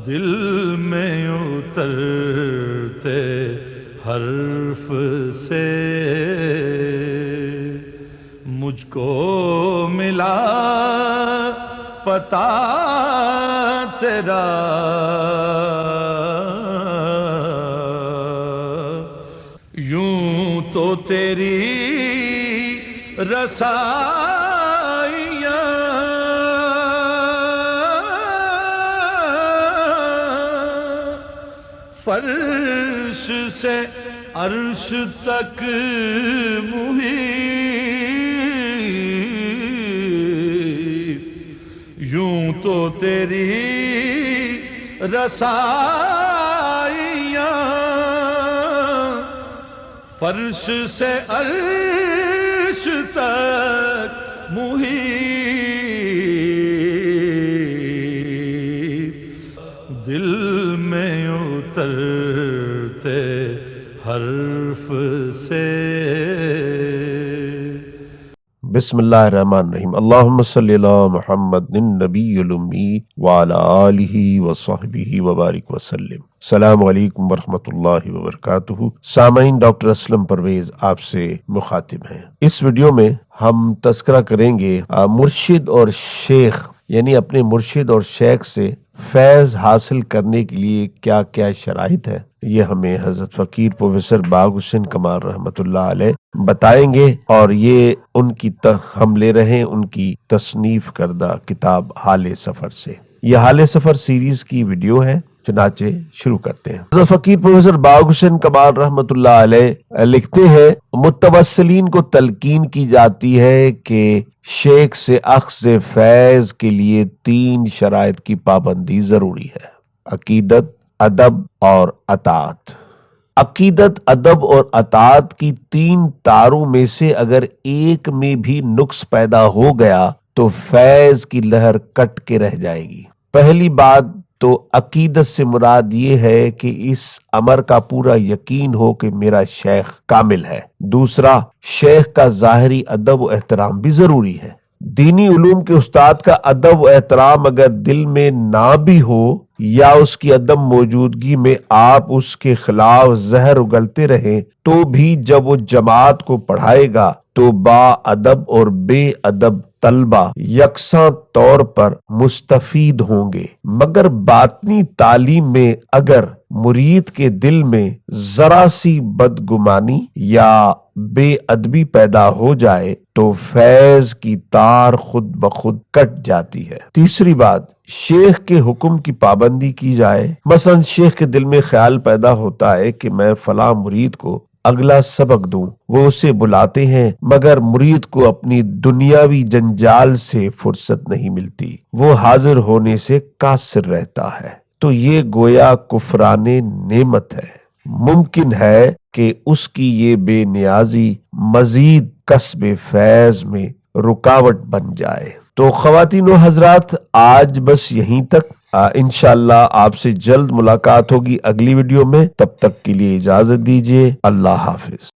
دل میں اترتے حرف سے مجھ کو ملا پتا تیرا، یوں تو تیری رسائیاں فرش سے عرش تک محیط، یوں تو تیری رسائیاں فرش سے عرش تک محیط، دل میں اترتے حرف سے۔ بسم اللہ الرحمن الرحیم۔ اللہم صلی علی محمد النبی الامی وعلی آلہ وصحبہ وبارک وسلم۔ السلام علیکم ورحمۃ اللہ وبرکاتہ۔ سامعین، ڈاکٹر اسلم پرویز آپ سے مخاطب ہیں۔ اس ویڈیو میں ہم تذکرہ کریں گے مرشد اور شیخ، یعنی اپنے مرشد اور شیخ سے فیض حاصل کرنے کے لیے کیا کیا شرائط ہے، یہ ہمیں حضرت فقیر پروفیسر باغ حسین کمال رحمۃ اللہ علیہ بتائیں گے، اور یہ ان کی ہم لے رہے ہیں ان کی تصنیف کردہ کتاب حال سفر سے۔ یہ حال سفر سیریز کی ویڈیو ہے، چنانچہ شروع کرتے ہیں۔ حضرت فقیر پروفیسر باغ حسین کمال رحمۃ اللہ علیہ لکھتے ہیں، متوسلین کو تلقین کی جاتی ہے کہ شیخ سے اخذ فیض کے لیے 3 شرائط کی پابندی ضروری ہے: عقیدت، ادب اور اطاعت۔ عقیدت، ادب اور اطاعت کی 3 تاروں میں سے اگر ایک میں بھی نقص پیدا ہو گیا تو فیض کی لہر کٹ کے رہ جائے گی۔ پہلی بات تو عقیدت سے مراد یہ ہے کہ اس امر کا پورا یقین ہو کہ میرا شیخ کامل ہے۔ دوسرا، شیخ کا ظاہری ادب و احترام بھی ضروری ہے۔ دینی علوم کے استاد کا ادب و احترام اگر دل میں نہ بھی ہو یا اس کی عدم موجودگی میں آپ اس کے خلاف زہر اگلتے رہیں، تو بھی جب وہ جماعت کو پڑھائے گا تو با ادب اور بے ادب طلبہ یکساں طور پر مستفید ہوں گے، مگر باطنی تعلیم میں اگر مرید کے دل میں ذرا سی بدگمانی یا بے ادبی پیدا ہو جائے تو فیض کی تار خود بخود کٹ جاتی ہے۔ تیسری بات، شیخ کے حکم کی پابندی کی جائے۔ مثلا شیخ کے دل میں خیال پیدا ہوتا ہے کہ میں فلاں مرید کو اگلا سبق دوں، وہ اسے بلاتے ہیں مگر مرید کو اپنی دنیاوی جنجال سے فرصت نہیں ملتی، وہ حاضر ہونے سے قاصر رہتا ہے، تو یہ گویا کفران نعمت ہے۔ ممکن ہے کہ اس کی یہ بے نیازی مزید کسب فیض میں رکاوٹ بن جائے۔ تو خواتین و حضرات، آج بس یہیں تک۔ انشاءاللہ آپ سے جلد ملاقات ہوگی اگلی ویڈیو میں، تب تک کے لیے اجازت دیجیے۔ اللہ حافظ۔